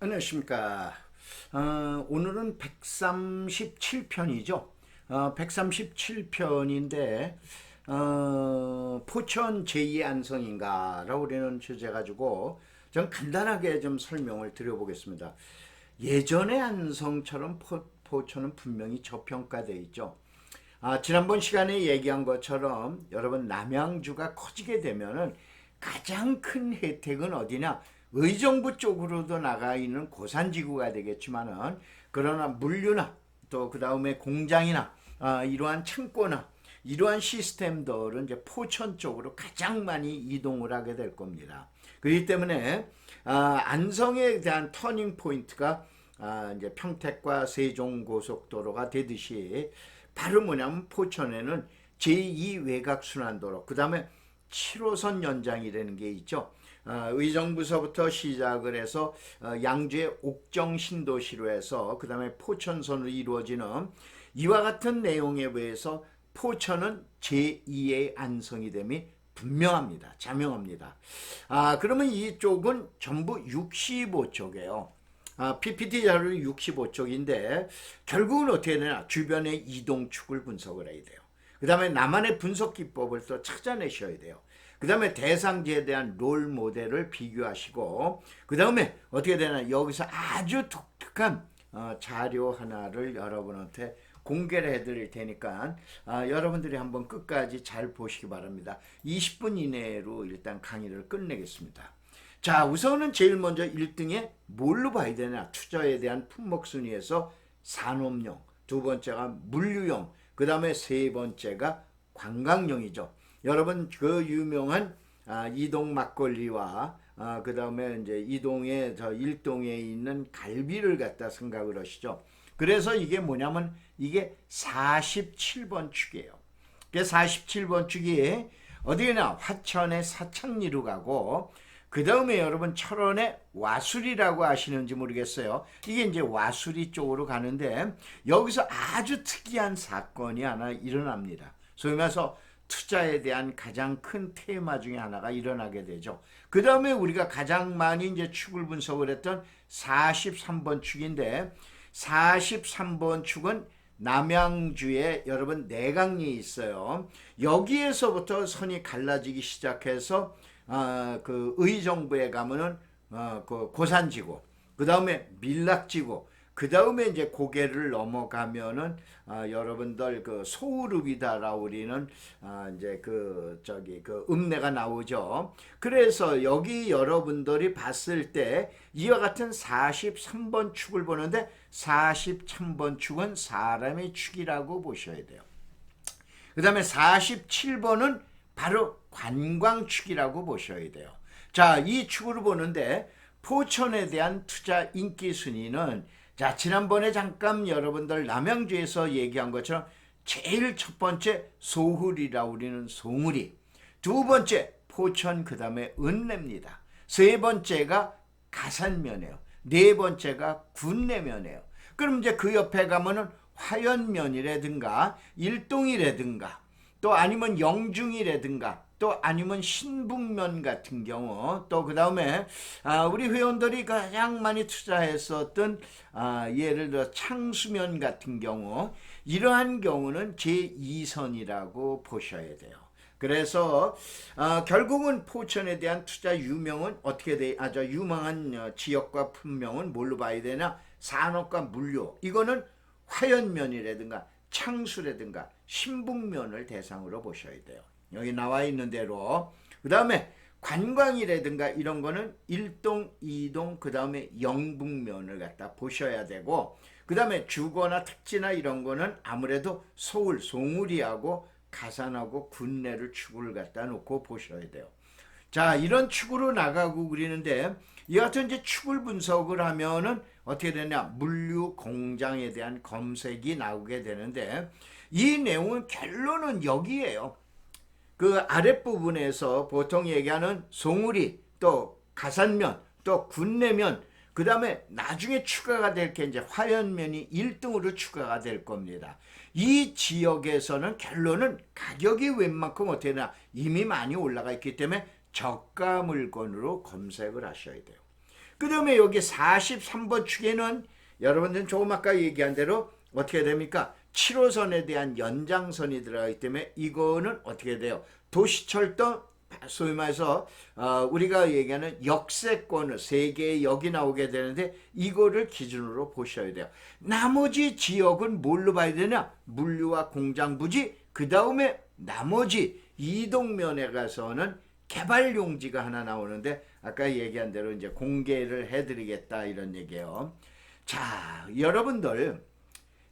안녕하십니까. 오늘은 137편이죠. 137편인데, 포천 제2의 안성인가라고 그러는 주제 가지고 좀 간단하게 좀 설명을 드려보겠습니다. 예전의 안성처럼 포천은 분명히 저평가되어 있죠. 지난번 시간에 얘기한 것처럼 여러분 남양주가 커지게 되면은 가장 큰 혜택은 어디냐? 의정부 쪽으로도 나가 있는 고산지구가 되겠지만은 그러나 물류나 또 그 다음에 공장이나 이러한 창고나 이러한 시스템들은 이제 포천 쪽으로 가장 많이 이동을 하게 될 겁니다. 그렇기 때문에 안성에 대한 터닝 포인트가 이제 평택과 세종 고속도로가 되듯이 바로 뭐냐면 포천에는 제2 외곽순환도로 그 다음에 7호선 연장이라는 게 있죠. 의정부서부터 시작을 해서 양주의 옥정 신도시로 해서 그 다음에 포천선으로 이루어지는 이와 같은 내용에 의해서 포천은 제2의 안성이 됨이 분명합니다. 자명합니다. 그러면 이쪽은 전부 65쪽이에요. PPT 자료 65쪽인데 결국은 어떻게 되나 주변의 이동축을 분석을 해야 돼요. 그 다음에 나만의 분석 기법을 또 찾아내셔야 돼요. 그 다음에 대상지에 대한 롤 모델을 비교하시고 그 다음에 어떻게 되나 여기서 아주 독특한 자료 하나를 여러분한테 공개를 해드릴 테니까 여러분들이 한번 끝까지 잘 보시기 바랍니다. 20분 이내로 일단 강의를 끝내겠습니다. 자, 우선은 제일 먼저 1등에 뭘로 봐야 되냐? 투자에 대한 품목 순위에서 산업용, 두 번째가 물류용, 그 다음에 세 번째가 관광용이죠. 여러분 그 유명한 이동 막걸리와 그 다음에 이제 이동에 저 일동에 있는 갈비를 갖다 생각을 하시죠. 그래서 이게 뭐냐면 이게 47번 축이에요. 47번 축이 어디나 화천의 사창리로 가고 그 다음에 여러분 철원의 와수리라고 아시는지 모르겠어요. 이게 이제 와수리 쪽으로 가는데 여기서 아주 특이한 사건이 하나 일어납니다. 소위 말해서 투자에 대한 가장 큰 테마 중에 하나가 일어나게 되죠. 그 다음에 우리가 가장 많이 이제 축을 분석을 했던 43번 축인데 43번 축은 남양주에 여러분 내강리 있어요. 여기에서부터 선이 갈라지기 시작해서 그 의정부에 가면은 그 고산지구, 그 다음에 밀락지구, 그 다음에 이제 고개를 넘어가면은 여러분들 그 소우르비다라고 우리는 이제 그 저기 그 읍내가 나오죠. 그래서 여기 여러분들이 봤을 때 이와 같은 43번 축을 보는데 43번 축은 사람의 축이라고 보셔야 돼요. 그 다음에 47번은 바로 관광축이라고 보셔야 돼요. 자, 이 축으로 보는데 포천에 대한 투자 인기 순위는 자, 지난번에 잠깐 여러분들 남양주에서 얘기한 것처럼 제일 첫 번째 소hul이라고 우리는 송울이, 두 번째 포천 그 다음에 은내입니다. 세 번째가 가산면이에요. 네 번째가 군내면이에요. 그럼 이제 그 옆에 가면은 화연면이라든가 일동이라든가 또 아니면 영중이라든가 또 아니면 신북면 같은 경우 또 그 다음에 우리 회원들이 가장 많이 투자했었던 예를 들어 창수면 같은 경우 이러한 경우는 제2선이라고 보셔야 돼요. 그래서 결국은 포천에 대한 투자 유명은 어떻게 돼? 저 유망한 지역과 품명은 뭘로 봐야 되나? 산업과 물류. 이거는 화연면이라든가 창수라든가 신북면을 대상으로 보셔야 돼요. 여기 나와 있는 대로. 그 다음에 관광이라든가 이런 거는 일동, 이동, 그 다음에 영북면을 갖다 보셔야 되고, 그 다음에 주거나 택지나 이런 거는 아무래도 서울, 송우리하고 가산하고 군내를 축을 갖다 놓고 보셔야 돼요. 자, 이런 축으로 나가고 그리는데 이 같은 이제 축을 분석을 하면은 어떻게 되냐? 물류 공장에 대한 검색이 나오게 되는데 이 내용은 결론은 여기에요. 그 아랫부분에서 보통 얘기하는 송우리, 또 가산면, 또 군내면, 그 다음에 나중에 추가가 될 게 이제 화연면이 1등으로 추가가 될 겁니다. 이 지역에서는 결론은 가격이 웬만큼 어떻게 되나 이미 많이 올라가 있기 때문에 저가 물건으로 검색을 하셔야 돼요. 그 다음에 여기 43번 축에는 여러분들은 조금 아까 얘기한 대로 어떻게 됩니까? 7호선에 대한 연장선이 들어가기 때문에 이거는 어떻게 돼요? 도시철도 소위 말해서 우리가 얘기하는 역세권을 세 개의 역이 나오게 되는데 이거를 기준으로 보셔야 돼요. 나머지 지역은 뭘로 봐야 되냐? 물류와 공장부지, 그 다음에 나머지 이동면에 가서는 개발용지가 하나 나오는데 아까 얘기한 대로 이제 공개를 해드리겠다 이런 얘기예요. 자, 여러분들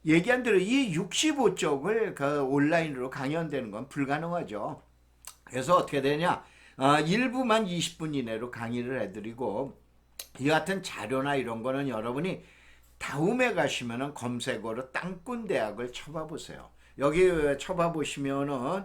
얘기한 대로 이 65쪽을 그 온라인으로 강연되는 건 불가능하죠. 그래서 어떻게 되냐? 일부만 20분 이내로 강의를 해드리고 이 같은 자료나 이런 거는 여러분이 다음에 가시면은 검색어로 땅꾼대학을 쳐봐 보세요. 여기 쳐봐 보시면은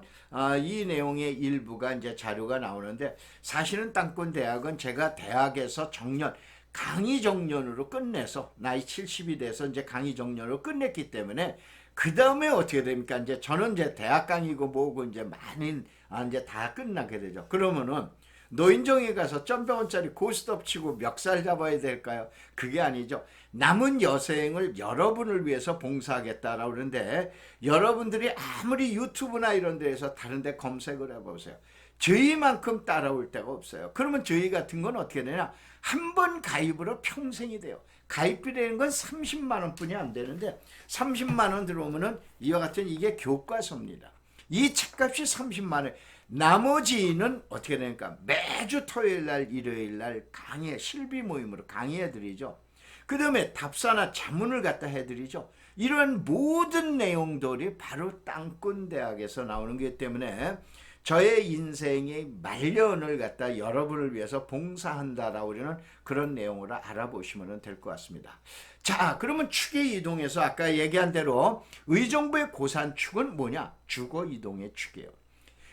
이 내용의 일부가 이제 자료가 나오는데 사실은 땅꾼대학은 제가 대학에서 정년 강의 정년으로 끝내서 나이 70이 돼서 이제 강의 정년으로 끝냈기 때문에 그 다음에 어떻게 됩니까? 이제 저는 이제 대학 강의고 뭐고 이제 많이 이제 다 끝나게 되죠. 그러면은 노인정에 가서 점병원짜리 고스톱 치고 멱살 잡아야 될까요? 그게 아니죠. 남은 여생을 여러분을 위해서 봉사하겠다라고 그러는데 여러분들이 아무리 유튜브나 이런 데에서 다른 데 검색을 해보세요. 저희만큼 따라올 데가 없어요. 그러면 저희 같은 건 어떻게 되냐? 한 번 가입으로 평생이 돼요. 가입비라는 건 30만 원뿐이 안 되는데 30만 원 들어오면은 이와 같은 이게 교과서입니다. 이 책값이 30만 원. 나머지는 어떻게 되니까 매주 토요일 날 일요일 날 강의 실비 모임으로 강의해 드리죠. 그 다음에 답사나 자문을 갖다 해드리죠. 이런 모든 내용들이 바로 땅꾼대학에서 나오는 거기 때문에 저의 인생의 말년을 갖다 여러분을 위해서 봉사한다라고 그러는 그런 내용으로 알아보시면 될 것 같습니다. 자, 그러면 축의 이동에서 아까 얘기한 대로 의정부의 고산축은 뭐냐? 주거 이동의 축이에요.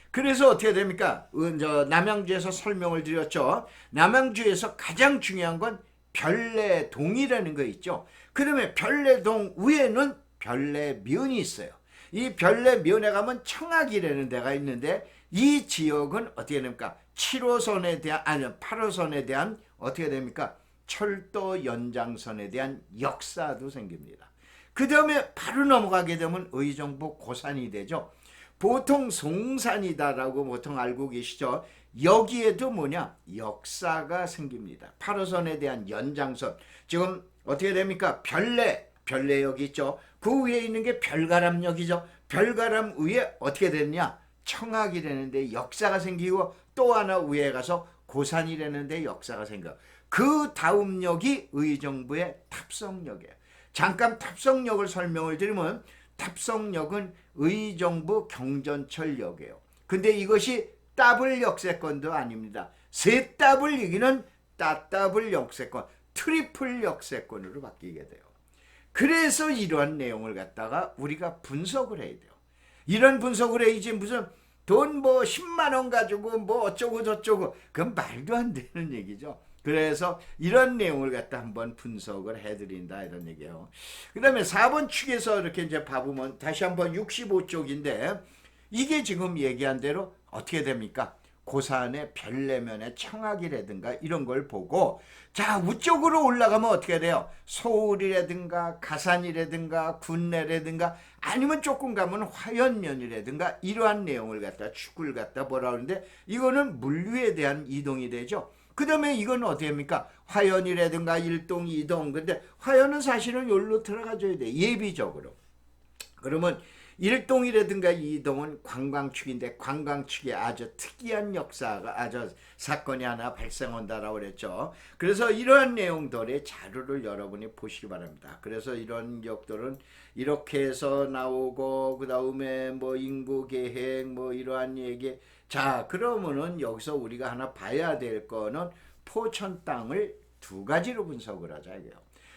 그래서 어떻게 됩니까? 남양주에서 설명을 드렸죠. 남양주에서 가장 중요한 건 별내동이라는 거 있죠. 그러면 별내동 위에는 별내면이 있어요. 이 별내면에 가면 청학이라는 데가 있는데 이 지역은 어떻게 됩니까? 7호선에 대한 8호선에 대한 어떻게 됩니까? 철도 연장선에 대한 역사도 생깁니다. 그 다음에 바로 넘어가게 되면 의정부 고산이 되죠. 보통 송산이다라고 보통 알고 계시죠. 여기에도 뭐냐? 역사가 생깁니다. 8호선에 대한 연장선. 지금 어떻게 됩니까? 별내역이 있죠. 그 위에 있는 게 별가람역이죠. 별가람 위에 어떻게 됐냐? 청학이라는데 역사가 생기고 또 하나 위에 가서 고산이라는데 역사가 생겨. 그 다음 역이 의정부의 탑성역이에요. 잠깐 탑성역을 설명을 드리면 탑성역은 의정부 경전철역이에요. 근데 이것이 더블 역세권도 아닙니다. 세 더블 이기는 따더블 역세권, 트리플 역세권으로 바뀌게 돼요. 그래서 이러한 내용을 갖다가 우리가 분석을 해야 돼요. 이런 분석을 해야지 무슨 돈 뭐 10만 원 가지고 뭐 어쩌고 저쩌고 그건 말도 안 되는 얘기죠. 그래서 이런 내용을 갖다 한번 분석을 해드린다 이런 얘기예요. 그 다음에 4번 축에서 이렇게 이제 봐보면 다시 한번 65쪽인데 이게 지금 얘기한 대로 어떻게 됩니까? 고산의 별내면의 청학이라든가 이런 걸 보고 자 우쪽으로 올라가면 어떻게 돼요? 서울이라든가 가산이라든가 군내라든가 아니면 조금 가면 화연면이라든가 이러한 내용을 갖다 축을 갖다 뭐라 그러는데 이거는 물류에 대한 이동이 되죠. 그 다음에 이건 어떻게 합니까? 화연이라든가 일동, 이동. 근데 화연은 사실은 여기로 들어가줘야 돼. 예비적으로. 그러면 일동이라든가 이동은 관광축인데 관광축에 아주 특이한 역사가 아주 사건이 하나 발생한다라고 그랬죠. 그래서 이러한 내용들의 자료를 여러분이 보시기 바랍니다. 그래서 이런 역들은 이렇게 해서 나오고 그 다음에 뭐 인구계획 뭐 이러한 얘기. 자 그러면은 여기서 우리가 하나 봐야 될 거는 포천 땅을 두 가지로 분석을 하자 이게요.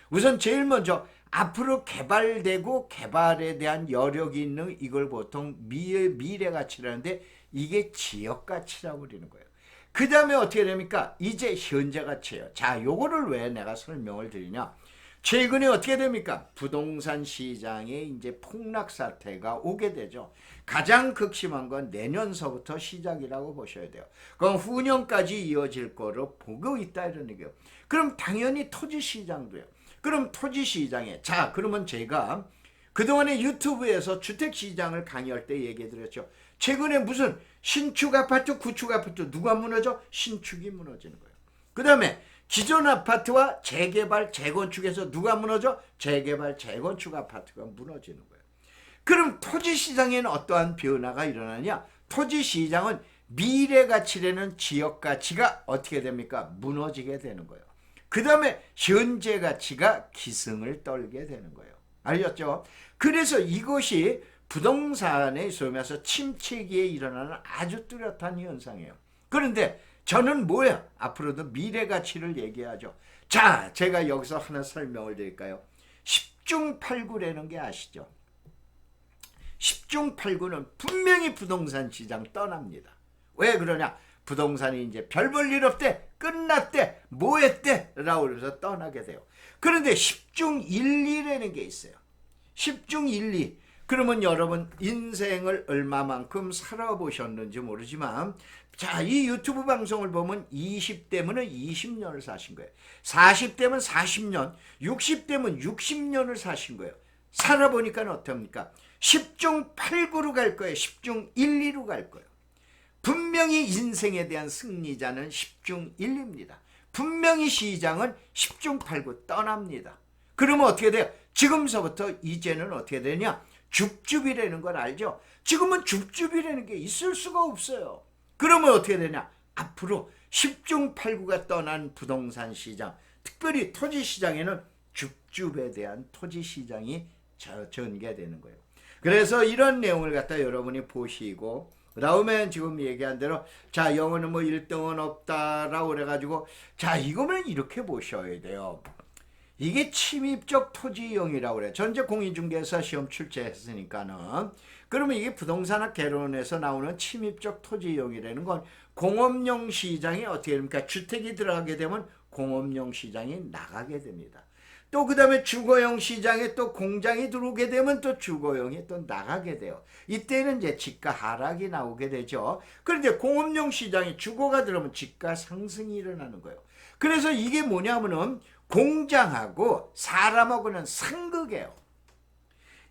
우선 제일 먼저 앞으로 개발되고 개발에 대한 여력이 있는 이걸 보통 미래 가치라는데 이게 지역 가치라고 그러는 거예요. 그 다음에 어떻게 됩니까? 이제 현재 가치예요. 자, 요거를 왜 내가 설명을 드리냐? 최근에 어떻게 됩니까? 부동산 시장에 이제 폭락 사태가 오게 되죠. 가장 극심한 건 내년서부터 시작이라고 보셔야 돼요. 그럼 후년까지 이어질 거로 보고 있다 이런 얘기예요. 그럼 당연히 토지 시장도요. 그럼 토지 시장에 자 그러면 제가 그동안에 유튜브에서 주택 시장을 강의할 때 얘기해 드렸죠. 최근에 무슨 신축 아파트, 구축 아파트 누가 무너져? 신축이 무너지는 거예요. 그 다음에 기존 아파트와 재개발, 재건축에서 누가 무너져? 재개발, 재건축 아파트가 무너지는 거예요. 그럼 토지 시장에는 어떠한 변화가 일어나냐? 토지 시장은 미래 가치라는 지역 가치가 어떻게 됩니까? 무너지게 되는 거예요. 그 다음에 현재 가치가 기승을 떨게 되는 거예요. 알겠죠? 그래서 이것이 부동산에 소위해서 침체기에 일어나는 아주 뚜렷한 현상이에요. 그런데 저는 뭐야? 앞으로도 미래 가치를 얘기하죠. 자, 제가 여기서 하나 설명을 드릴까요? 10중 8구라는 게 아시죠? 10중 8구는 분명히 부동산 시장 떠납니다. 왜 그러냐? 부동산이 이제 별 볼 일 없대, 끝났대, 뭐 했대? 라고 그래서 떠나게 돼요. 그런데 10중 1, 2라는 게 있어요. 10중 1, 2. 그러면 여러분 인생을 얼마만큼 살아보셨는지 모르지만 자, 이 유튜브 방송을 보면 20대면 20년을 사신 거예요. 40대면 40년, 60대면 60년을 사신 거예요. 살아보니까 어떻습니까? 10중 8구로 갈 거예요. 10중 1, 2로 갈 거예요. 분명히 인생에 대한 승리자는 10중 1입니다. 분명히 시장은 10중 8구 떠납니다. 그러면 어떻게 돼요? 지금서부터 이제는 어떻게 되냐? 줍줍이라는 걸 알죠? 지금은 줍줍이라는 게 있을 수가 없어요. 그러면 어떻게 되냐? 앞으로 10중 8구가 떠난 부동산 시장, 특별히 토지 시장에는 줍줍에 대한 토지 시장이 전개되는 거예요. 그래서 이런 내용을 갖다 여러분이 보시고 그 다음에 지금 얘기한 대로 자 영어는 뭐 1등은 없다라고 그래가지고 자 이거는 이렇게 보셔야 돼요. 이게 침입적 토지이용이라고 그래요. 전 이제 공인중개사 시험 출제했으니까는 그러면 이게 부동산학 개론에서 나오는 침입적 토지이용이라는 건 공업용 시장이 어떻게 됩니까? 주택이 들어가게 되면 공업용 시장이 나가게 됩니다. 또 그 다음에 주거용 시장에 또 공장이 들어오게 되면 또 주거용이 또 나가게 돼요. 이때는 이제 집가 하락이 나오게 되죠. 그런데 공업용 시장에 주거가 들어오면 집가 상승이 일어나는 거예요. 그래서 이게 뭐냐면은 공장하고 사람하고는 상극이에요.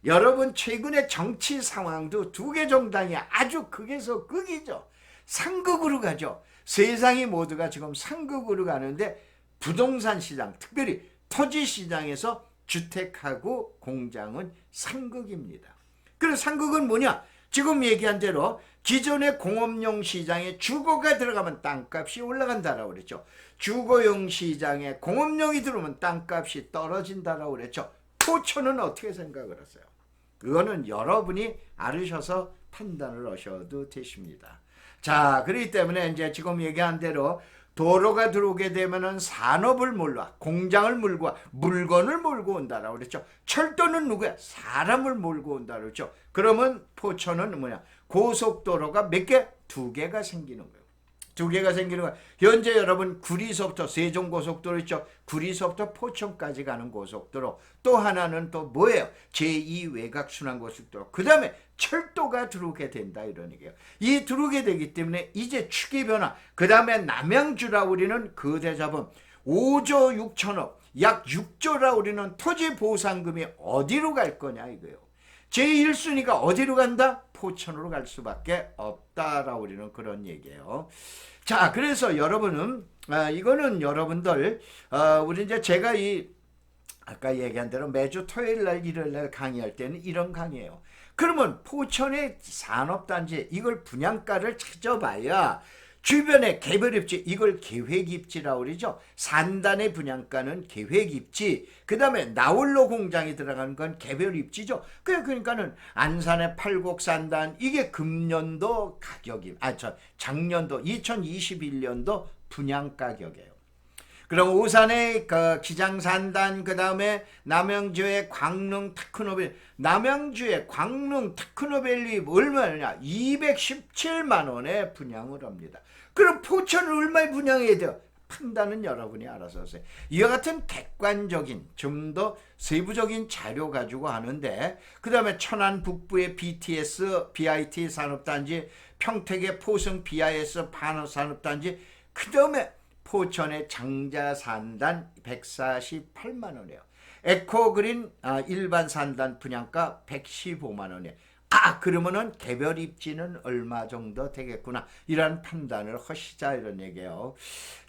여러분 최근에 정치 상황도 두 개 정당이 아주 극에서 극이죠. 상극으로 가죠. 세상이 모두가 지금 상극으로 가는데 부동산 시장, 특별히 토지 시장에서 주택하고 공장은 상극입니다. 그래서 상극은 뭐냐? 지금 얘기한 대로 기존의 공업용 시장에 주거가 들어가면 땅값이 올라간다라고 그랬죠. 주거용 시장에 공업용이 들어오면 땅값이 떨어진다라고 그랬죠. 포천은 어떻게 생각을 하세요? 그거는 여러분이 알으셔서 판단을 하셔도 되십니다. 자, 그렇기 때문에 이제 지금 얘기한 대로 도로가 들어오게 되면은 산업을 몰고 와, 공장을 몰고 와, 물건을 몰고 온다라고 그랬죠. 철도는 누구야? 사람을 몰고 온다라고 그랬죠. 그러면 포천은 뭐냐? 고속도로가 몇 개? 2개가 생기는 거예요. 2개가 생기는 거예요. 현재 여러분 구리서부터 세종고속도로 있죠. 구리서부터 포천까지 가는 고속도로. 또 하나는 또 뭐예요? 제2 외곽순환고속도로. 그 다음에 철도가 들어오게 된다 이런 얘기예요. 이 들어오게 되기 때문에 이제 추계 변화. 그 다음에 남양주라 우리는 거대 자본 5조 6천억 약 6조라 우리는 토지 보상금이 어디로 갈 거냐 이거예요. 제1순위가 어디로 간다? 포천으로 갈 수밖에 없다라고 우리는 그런 얘기예요. 자, 그래서 여러분은 이거는 여러분들 우리 이제 제가 아까 얘기한 대로 매주 토요일 날 일요일 날 강의할 때는 이런 강의예요. 그러면 포천의 산업단지 이걸 분양가를 찾아봐야 주변에 개별입지 이걸 계획입지라고 그러죠. 산단의 분양가는 계획입지. 그 다음에 나홀로 공장이 들어가는 건 개별입지죠. 그러니까는 안산의 팔곡산단 이게 금년도 가격이 작년도 2021년도 분양 가격이에요. 그럼 오산의 기장산단 그 다음에 남양주의 광릉 테크노밸리 남양주의 광릉 테크노밸리 얼마냐 217만 원에 분양을 합니다. 그럼 포천을 얼마에 분양해야 돼요? 판단은 여러분이 알아서 하세요. 이와 같은 객관적인 좀 더 세부적인 자료 가지고 하는데, 그 다음에 천안 북부의 BTS, BIT 산업단지, 평택의 포승 BIS 산업단지, 그 다음에 포천의 장자산단 148만 원이에요. 에코그린 일반 산단 분양가 115만 원이에요. 그러면은 개별 입지는 얼마 정도 되겠구나, 이런 판단을 하시자, 이런 얘기예요.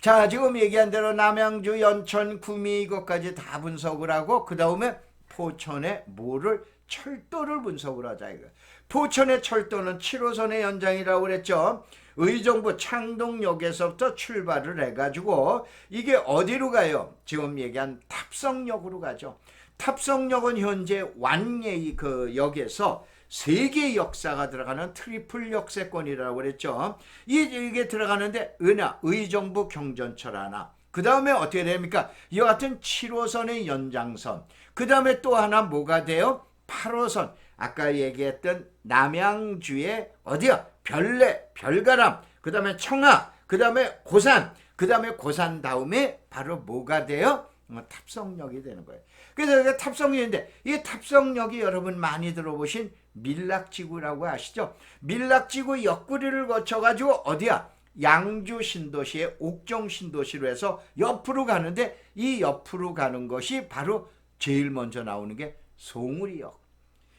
자, 지금 얘기한 대로 남양주, 연천, 구미 이것까지 다 분석을 하고, 그 다음에 포천의 뭐를, 철도를 분석을 하자 이거. 포천의 철도는 7호선의 연장이라고 그랬죠. 의정부 창동역에서부터 출발을 해가지고 이게 어디로 가요? 지금 얘기한 탑성역으로 가죠. 탑성역은 현재 완예의 그 역에서 3개의 역사가 들어가는 트리플 역세권이라고 그랬죠. 이게 들어가는데 의정부 경전철 하나, 그 다음에 어떻게 됩니까? 이와 같은 7호선의 연장선, 그 다음에 또 하나 뭐가 돼요? 8호선, 아까 얘기했던 남양주의 어디야? 별내, 별가람, 그 다음에 청하, 그 다음에 고산, 그 다음에 고산 다음에 바로 뭐가 돼요? 탑성역이 되는 거예요. 그래서 이게 탑성역인데, 이 탑성역이 여러분 많이 들어보신 밀락지구라고 아시죠? 밀락지구 옆구리를 거쳐가지고 어디야? 양주 신도시의 옥정 신도시로 해서 옆으로 가는데, 이 옆으로 가는 것이 바로 제일 먼저 나오는 게 송우리역.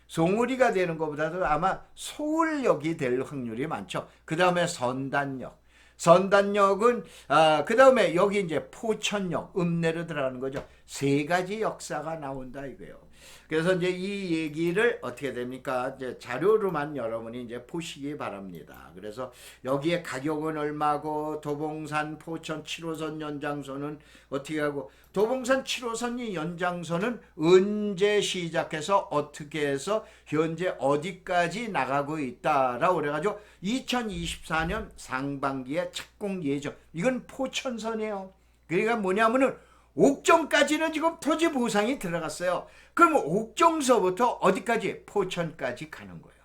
송우리가 되는 것보다도 아마 서울역이 될 확률이 많죠. 그 다음에 선단역. 선단역은 그 다음에 여기 이제 포천역, 읍내로 들어가는 거죠. 3가지 역사가 나온다 이거예요. 그래서 이제 이 얘기를 어떻게 됩니까? 이제 자료로만 여러분이 이제 보시기 바랍니다. 그래서 여기에 가격은 얼마고, 도봉산 포천 7호선 연장선은 어떻게 하고, 도봉산 7호선 연장선은 언제 시작해서 어떻게 해서 현재 어디까지 나가고 있다라고 그래가지고 2024년 상반기에 착공 예정. 이건 포천선이에요. 그러니까 뭐냐면은 옥정까지는 지금 토지 보상이 들어갔어요. 그럼 옥정서부터 어디까지? 포천까지 가는 거예요.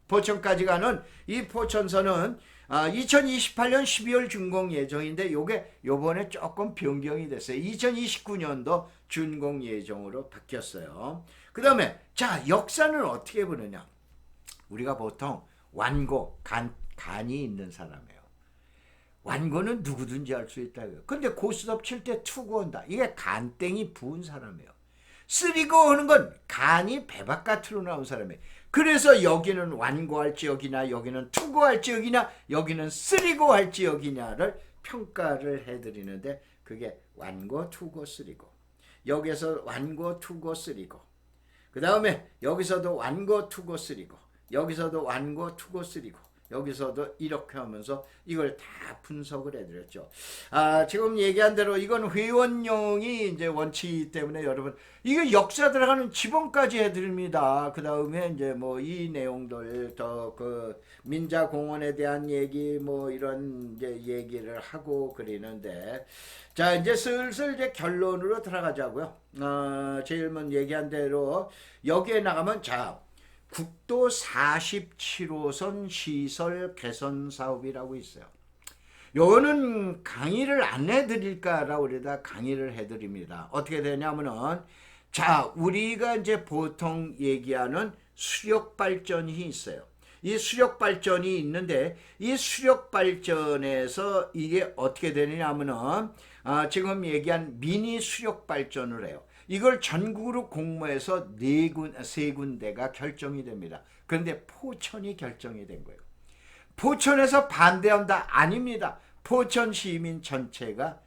포천까지 가는 이 포천선은 2028년 12월 준공 예정인데, 요게 요번에 조금 변경이 됐어요. 2029년도 준공 예정으로 바뀌었어요. 그 다음에 자, 역사는 어떻게 보느냐? 우리가 보통 완고, 간이 있는 사람이에요. 완고는 누구든지 할 수 있다고요. 근데 고스톱 칠 때 투고 한다. 이게 간땡이 부은 사람이에요. 쓰리고 하는 건 간이 배 바깥으로 나온 사람이에요. 그래서 여기는 완고할 지역이나 여기는 투고할 지역이나 여기는 쓰리고 할 지역이냐를 평가를 해드리는데, 그게 완고, 투고, 쓰리고. 여기서 완고, 투고, 쓰리고. 그 다음에 여기서도 완고, 투고, 쓰리고. 여기서도 완고, 투고, 쓰리고. 여기서도 이렇게 하면서 이걸 다 분석을 해드렸죠. 지금 얘기한 대로 이건 회원용이 이제 원칙이기 때문에 여러분, 이게 역사 들어가는 지번까지 해드립니다. 그 다음에 이제 뭐 이 내용들, 더 그 민자공원에 대한 얘기, 뭐 이런 이제 얘기를 하고 그리는데, 자, 이제 슬슬 이제 결론으로 들어가자고요. 제일 먼저 얘기한 대로 여기에 나가면, 자, 국도 47호선 시설 개선 사업이라고 있어요. 요거는 강의를 안 해드릴까라고 그러다 강의를 해드립니다. 어떻게 되냐면은, 자, 우리가 이제 보통 얘기하는 수력 발전이 있어요. 이 수력 발전이 있는데, 이 수력 발전에서 이게 어떻게 되느냐면은, 지금 얘기한 미니 수력 발전을 해요. 이걸 전국으로 공모해서 3군데가 결정이 됩니다. 그런데 포천이 결정이 된 거예요. 포천에서 반대한다? 아닙니다. 포천 시민 전체가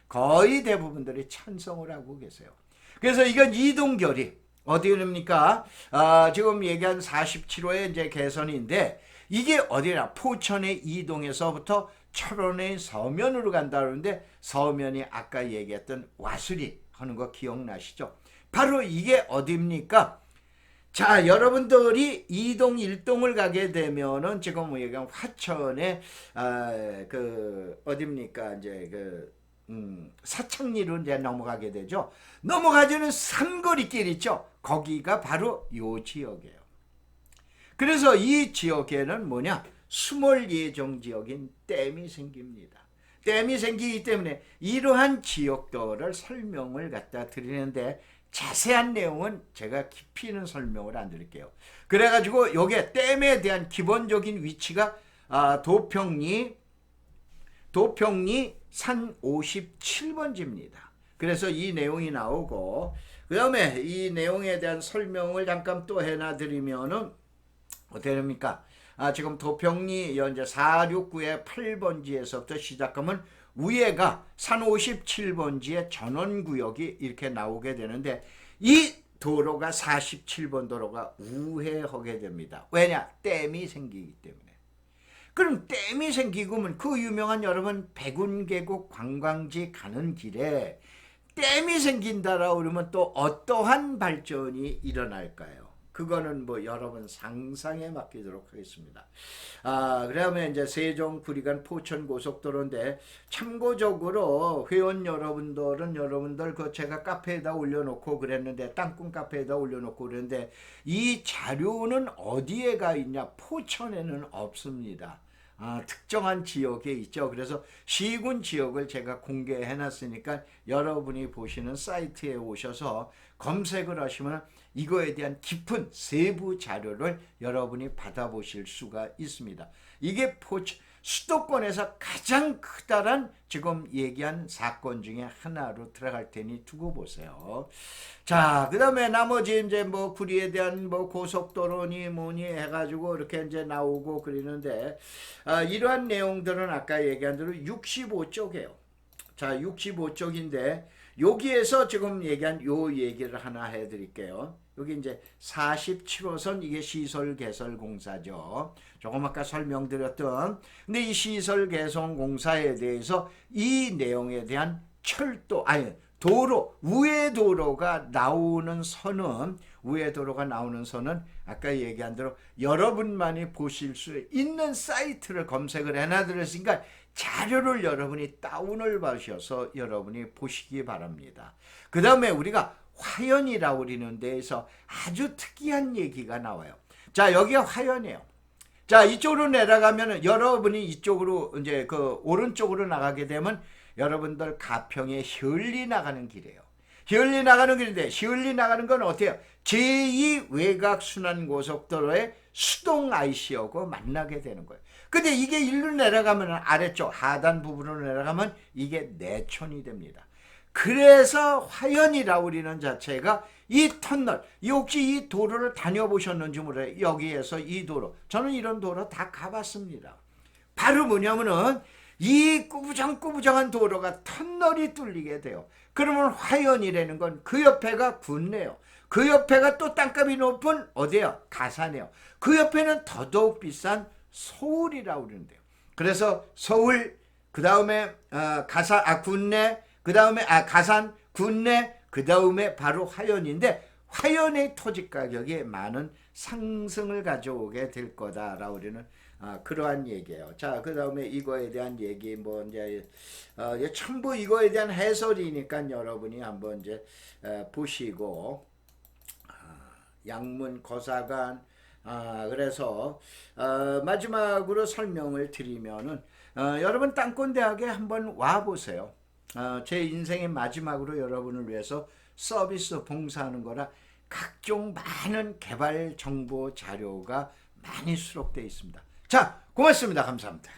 거의 대부분들이 찬성을 하고 계세요. 그래서 이건 이동결의, 어디입니까? 지금 얘기한 47호의 이제 개선인데, 이게 어디냐? 포천의 이동에서부터 철원의 서면으로 간다는데, 서면이 아까 얘기했던 와수리 하는 거 기억나시죠? 바로 이게 어디입니까? 자, 여러분들이 2동 1동을 가게 되면은 지금 얘기한 화천에 그 어디입니까? 이제 사창리로 이제 넘어가게 되죠. 넘어가지는 삼거리길 있죠. 거기가 바로 요 지역이에요. 그래서 이 지역에는 뭐냐? 수몰 예정 지역인 댐이 생깁니다. 댐이 생기기 때문에 이러한 지역들을 설명을 갖다 드리는데 자세한 내용은 제가 깊이 있는 설명을 안 드릴게요. 그래가지고 요게 댐에 대한 기본적인 위치가 도평리 산 57번지입니다. 그래서 이 내용이 나오고 그 다음에 이 내용에 대한 설명을 잠깐 또 해놔드리면은 어떻게 됩니까? 지금 도평리 현재 469의 8번지에서부터 시작하면 위에가 산 57번지의 전원구역이 이렇게 나오게 되는데 이 도로가 47번 도로가 우회하게 됩니다. 왜냐? 댐이 생기기 때문에. 그럼 댐이 생기면 그 유명한 여러분 백운계곡 관광지 가는 길에 댐이 생긴다라고 그러면 또 어떠한 발전이 일어날까요? 그거는 뭐 여러분 상상에 맡기도록 하겠습니다. 그러면 이제 세종 구리간 포천 고속도로인데 참고적으로 회원 여러분들 그 제가 카페에다 올려놓고 그랬는데 땅콩 카페에다 올려놓고 그랬는데 이 자료는 어디에 가 있냐? 포천에는 없습니다. 특정한 지역에 있죠. 그래서 시군 지역을 제가 공개해 놨으니까 여러분이 보시는 사이트에 오셔서 검색을 하시면 이거에 대한 깊은 세부 자료를 여러분이 받아보실 수가 있습니다. 이게 수도권에서 가장 크다란 지금 얘기한 사건 중에 하나로 들어갈 테니 두고 보세요. 자, 그 다음에 나머지 이제 뭐 구리에 대한 뭐 고속도로니 뭐니 해가지고 이렇게 이제 나오고 그러는데, 이러한 내용들은 아까 얘기한 대로 65쪽이에요. 자, 65쪽인데, 여기에서 지금 얘기한 요 얘기를 하나 해드릴게요. 여기 이제 47호선 이게 시설 개설 공사죠. 조금 아까 설명드렸던. 근데 이 시설 개선 공사에 대해서 이 내용에 대한 도로, 우회도로가 나오는 선은 아까 얘기한 대로 여러분만이 보실 수 있는 사이트를 검색을 해놔드렸으니까 자료를 여러분이 다운을 받으셔서 여러분이 보시기 바랍니다. 그 다음에 우리가 화연이라고 그러는 데에서 아주 특이한 얘기가 나와요. 자, 여기가 화연이에요. 자, 이쪽으로 내려가면은 여러분이 이쪽으로 이제 그 오른쪽으로 나가게 되면 여러분들 가평에 혈리 나가는 길이에요. 혈리 나가는 길인데 혈리 나가는 건 어때요? 제2 외곽순환고속도로의 수동 IC하고 만나게 되는 거예요. 근데 이게 일로 내려가면 아래쪽 하단 부분으로 내려가면 이게 내촌이 됩니다. 그래서 화연이라고 우리는 자체가 이 터널, 혹시 이 도로를 다녀보셨는지 모르요. 여기에서 이 도로, 저는 이런 도로 다 가봤습니다. 바로 뭐냐면은 이 꾸부정꾸부정한 도로가 터널이 뚫리게 돼요. 그러면 화연이라는 건 그 옆에가 군내요. 그 옆에가 또 땅값이 높은 어디예요? 가산이에요. 그 옆에는 더더욱 비싼 서울이라고 그러는데요. 그래서 서울, 그 다음에 군내, 그 다음에 가산, 군내, 그 다음에 바로 화연인데 화연의 토지 가격이 많은 상승을 가져오게 될 거다라고 우리는 그러한 얘기예요. 자, 그 다음에 이거에 대한 얘기 뭐 이제 전부 이거에 대한 해설이니까 여러분이 한번 이제 보시고 양문 거사관 그래서 마지막으로 설명을 드리면은 여러분 땅권대학에 한번 와 보세요. 제 인생의 마지막으로 여러분을 위해서 서비스 봉사하는 거라 각종 많은 개발 정보 자료가 많이 수록되어 있습니다. 자, 고맙습니다. 감사합니다.